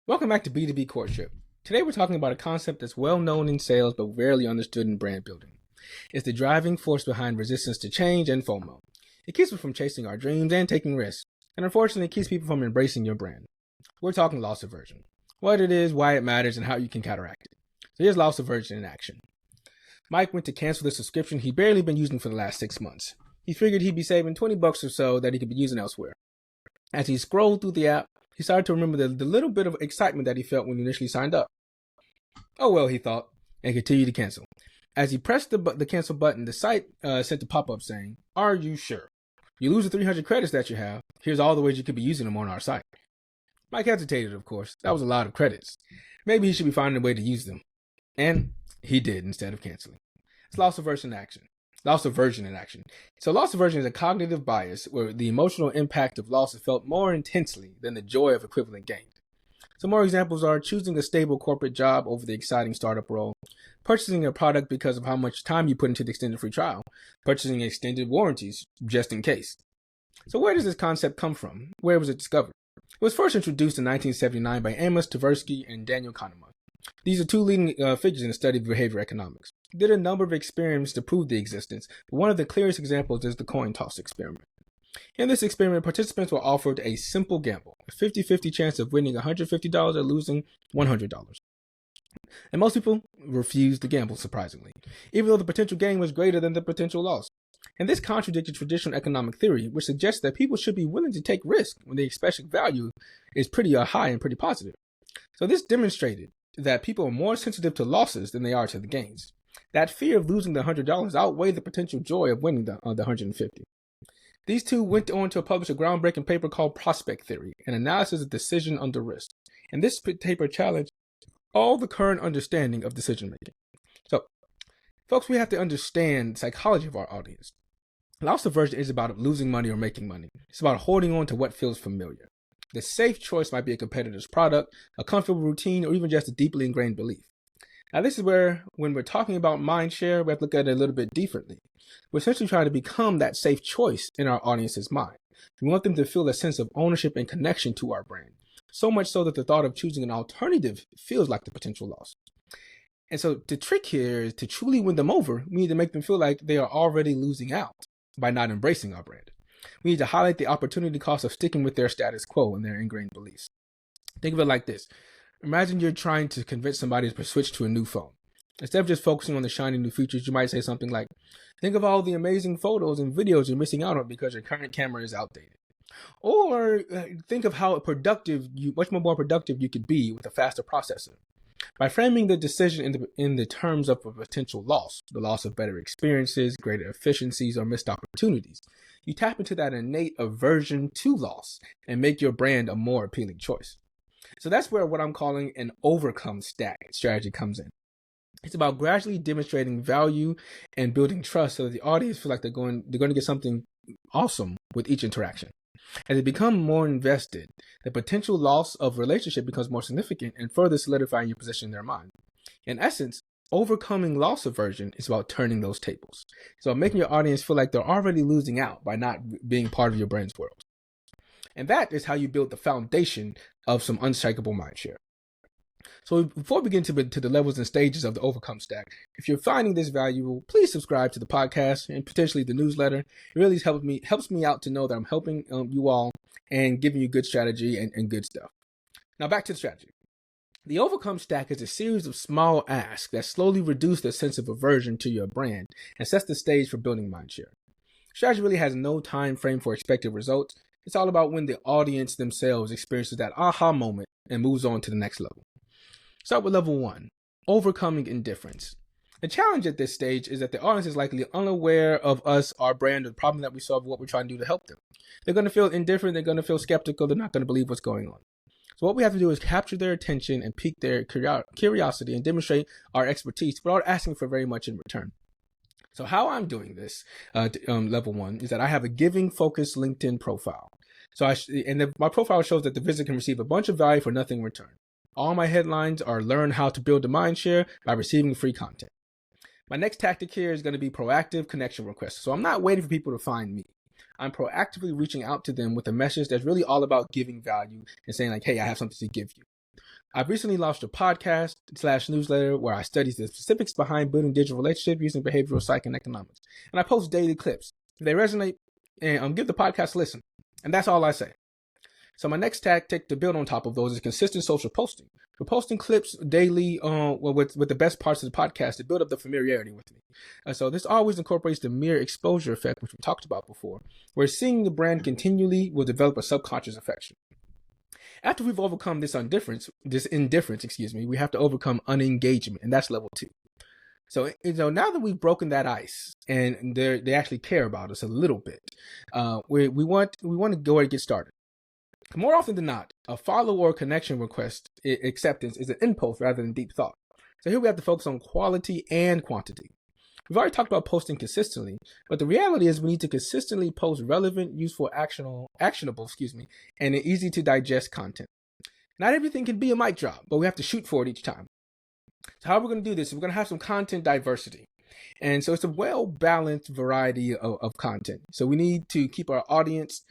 Welcome back to B2B Courtship. Today we're talking about a concept that's well known in sales but rarely understood in brand building. It's the driving force behind resistance to change and FOMO. It keeps us from chasing our dreams and taking risks, and unfortunately it keeps people from embracing your brand. We're talking loss aversion. What it is, why it matters, and how you can counteract it. So here's loss aversion in action. Mike went to cancel the subscription he'd barely been using for the last 6 months. He figured he'd be saving $20 or so that he could be using elsewhere. As he scrolled through the app, he started to remember the little bit of excitement that he felt when he initially signed up. Oh well, he thought, and continued to cancel. As he pressed the cancel button, the site sent a pop-up saying, "Are you sure? You lose the 300 credits that you have. Here's all the ways you could be using them on our site." Mike hesitated, of course. That was a lot of credits. Maybe he should be finding a way to use them. And he did instead of canceling. It's loss aversion in action. Loss aversion in action. So loss aversion is a cognitive bias where the emotional impact of loss is felt more intensely than the joy of equivalent gains. Some more examples are choosing a stable corporate job over the exciting startup role, purchasing a product because of how much time you put into the extended free trial, purchasing extended warranties just in case. So where does this concept come from? Where was it discovered? It was first introduced in 1979 by Amos Tversky and Daniel Kahneman. These are two leading figures in the study of behavior economics. They did a number of experiments to prove the existence, but one of the clearest examples is the coin toss experiment. In this experiment, participants were offered a simple gamble, a 50-50 chance of winning $150 or losing $100. And most people refused the gamble, surprisingly, even though the potential gain was greater than the potential loss. And this contradicted traditional economic theory, which suggests that people should be willing to take risk when the expected value is pretty high and pretty positive. So this demonstrated that people are more sensitive to losses than they are to the gains. That fear of losing the $100 outweighed the potential joy of winning the $150. These two went on to publish a groundbreaking paper called Prospect Theory, an analysis of decision under risk. And this paper challenged all the current understanding of decision making. So, folks, we have to understand the psychology of our audience. Loss aversion is about losing money or making money. It's about holding on to what feels familiar. The safe choice might be a competitor's product, a comfortable routine, or even just a deeply ingrained belief. Now, this is where, when we're talking about Mindshare, we have to look at it a little bit differently. We're essentially trying to become that safe choice in our audience's mind. We want them to feel a sense of ownership and connection to our brand, so much so that the thought of choosing an alternative feels like the potential loss. And so the trick here is to truly win them over, we need to make them feel like they are already losing out by not embracing our brand. We need to highlight the opportunity cost of sticking with their status quo and their ingrained beliefs. Think of it like this. Imagine you're trying to convince somebody to switch to a new phone. Instead of just focusing on the shiny new features, you might say something like, think of all the amazing photos and videos you're missing out on because your current camera is outdated. Or think of how much more productive you could be with a faster processor. By framing the decision in the terms of a potential loss, the loss of better experiences, greater efficiencies, or missed opportunities, you tap into that innate aversion to loss and make your brand a more appealing choice. So that's where what I'm calling an overcome stack strategy comes in. It's about gradually demonstrating value and building trust so that the audience feel like they're going to get something awesome with each interaction. As they become more invested, the potential loss of relationship becomes more significant and further solidifying your position in their mind. In essence, overcoming loss aversion is about turning those tables. So making your audience feel like they're already losing out by not being part of your brand's world. And that is how you build the foundation of some unshakable mindshare. So before we get into the levels and stages of the overcome stack, if you're finding this valuable, please subscribe to the podcast and potentially the newsletter. It really helps me out to know that I'm helping you all and giving you good strategy and good stuff. Now back to the strategy. The overcome stack is a series of small asks that slowly reduce the sense of aversion to your brand and sets the stage for building mindshare. Strategy really has no time frame for expected results. It's all about when the audience themselves experiences that aha moment and moves on to the next level. Start with level 1, overcoming indifference. The challenge at this stage is that the audience is likely unaware of us, our brand, or the problem that we solve, what we're trying to do to help them. They're going to feel indifferent, they're going to feel skeptical, they're not going to believe what's going on. So what we have to do is capture their attention and pique their curiosity and demonstrate our expertise without asking for very much in return. So how I'm doing this, level 1, is that I have a giving focused LinkedIn profile. My profile shows that the visitor can receive a bunch of value for nothing in return. All my headlines are learn how to build a mindshare by receiving free content. My next tactic here is going to be proactive connection requests. So I'm not waiting for people to find me. I'm proactively reaching out to them with a message that's really all about giving value and saying like, hey, I have something to give you. I've recently launched a podcast / newsletter where I study the specifics behind building digital relationships using behavioral psych and economics. And I post daily clips. If they resonate, and give the podcast a listen. And that's all I say. So my next tactic to build on top of those is consistent social posting. We're posting clips daily with the best parts of the podcast to build up the familiarity with me. So this always incorporates the mere exposure effect, which we talked about before, where seeing the brand continually will develop a subconscious affection. After we've overcome this indifference, we have to overcome unengagement, and that's level 2. So now that we've broken that ice and they actually care about us a little bit, we want to go ahead and get started. More often than not, a follow or connection request acceptance is an impulse rather than deep thought. So here we have to focus on quality and quantity. We've already talked about posting consistently, but the reality is we need to consistently post relevant, useful, actionable, and easy to digest content. Not everything can be a mic drop, but we have to shoot for it each time. So how we're going to do this is we're going to have some content diversity. And so it's a well-balanced variety of content. So we need to keep our audience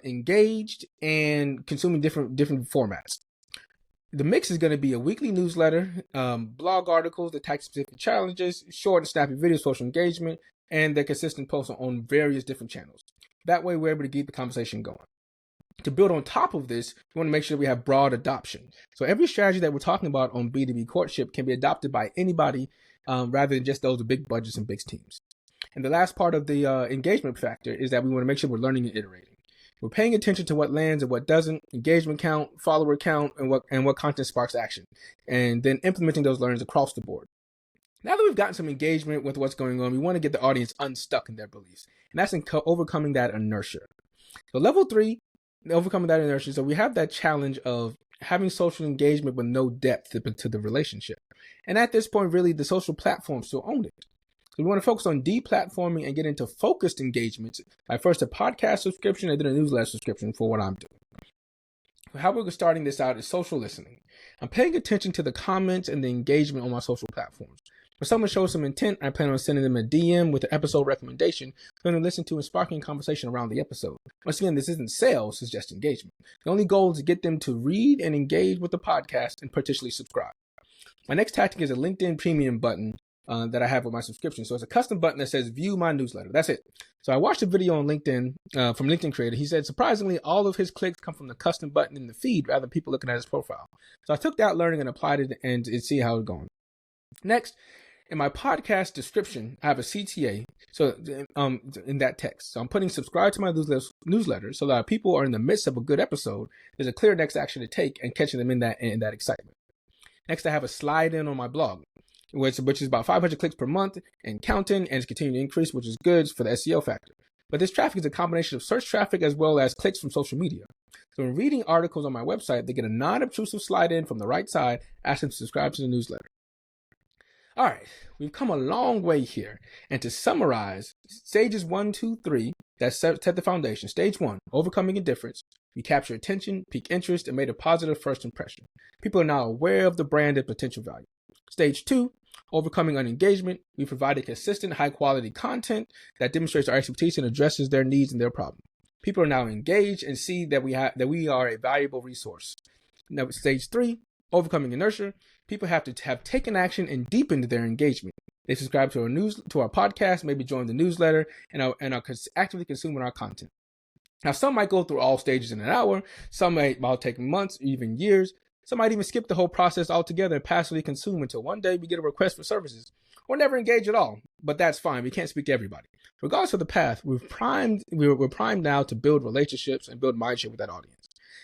engaged and consuming different formats. The mix is going to be a weekly newsletter, blog articles, the type-specific challenges, short and snappy videos, social engagement, and the consistent posts on various different channels. That way we're able to keep the conversation going. To build on top of this, we want to make sure we have broad adoption. So every strategy that we're talking about on B2B courtship can be adopted by anybody rather than just those with big budgets and big teams. And the last part of the engagement factor is that we want to make sure we're learning and iterating. We're paying attention to what lands and what doesn't, engagement count, follower count, and what content sparks action, and then implementing those learnings across the board. Now that we've gotten some engagement with what's going on, we want to get the audience unstuck in their beliefs, and that's overcoming that inertia. So level 3, overcoming that inertia. So we have that challenge of having social engagement with no depth to the relationship. And at this point, really, the social platforms still own it. So we want to focus on deplatforming and get into focused engagements, like first a podcast subscription and then a newsletter subscription for what I'm doing. How we're starting this out is social listening. I'm paying attention to the comments and the engagement on my social platforms. When someone shows some intent, I plan on sending them a DM with an episode recommendation for them to listen to and sparking conversation around the episode. Once again, this isn't sales, it's just engagement. The only goal is to get them to read and engage with the podcast and potentially subscribe. My next tactic is a LinkedIn Premium button that I have with my subscription. So it's a custom button that says view my newsletter. That's it. So I watched a video on LinkedIn from LinkedIn Creator. He said, surprisingly, all of his clicks come from the custom button in the feed rather than people looking at his profile. So I took that learning and applied it and see how it's going. Next, in my podcast description, I have a CTA. So in that text, so I'm putting subscribe to my newsletter so that people are in the midst of a good episode. There's a clear next action to take and catching them in that excitement. Next, I have a slide in on my blog, which is about 500 clicks per month and counting, and it's continuing to increase, which is good for the SEO factor. But this traffic is a combination of search traffic as well as clicks from social media. So when reading articles on my website, they get a non-obtrusive slide in from the right side, asking to subscribe to the newsletter. All right, we've come a long way here. And to summarize, stages 1, 2, 3, that set the foundation. Stage 1, overcoming indifference. We capture attention, pique interest, and made a positive first impression. People are now aware of the brand and potential value. Stage 2, overcoming unengagement. We provided consistent, high-quality content that demonstrates our expertise and addresses their needs and their problems. People are now engaged and see that we are a valuable resource. Now, stage 3, overcoming inertia. People have to have taken action and deepened their engagement. They subscribe to our podcast, maybe join the newsletter, and are actively consuming our content. Now, some might go through all stages in an hour. Some might take months, even years. Some might even skip the whole process altogether and passively consume until one day we get a request for services, or never engage at all. But that's fine. We can't speak to everybody. Regardless of the path, we're primed now to build relationships and build mindshare with that audience.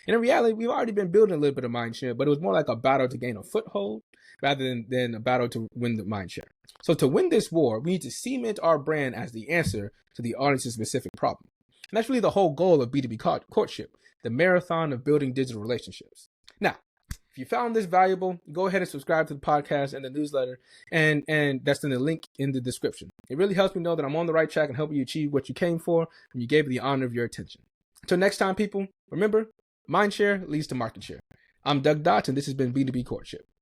And in reality, we've already been building a little bit of mindshare, but it was more like a battle to gain a foothold rather than a battle to win the mindshare. So to win this war, we need to cement our brand as the answer to the audience's specific problem. And that's really the whole goal of B2B courtship, the marathon of building digital relationships. Now, if you found this valuable, go ahead and subscribe to the podcast and the newsletter, and that's in the link in the description. It really helps me know that I'm on the right track and helping you achieve what you came for, and you gave me the honor of your attention. Until next time, people, remember, Mindshare leads to Marketshare. I'm Doug Dotz, and this has been B2B Courtship.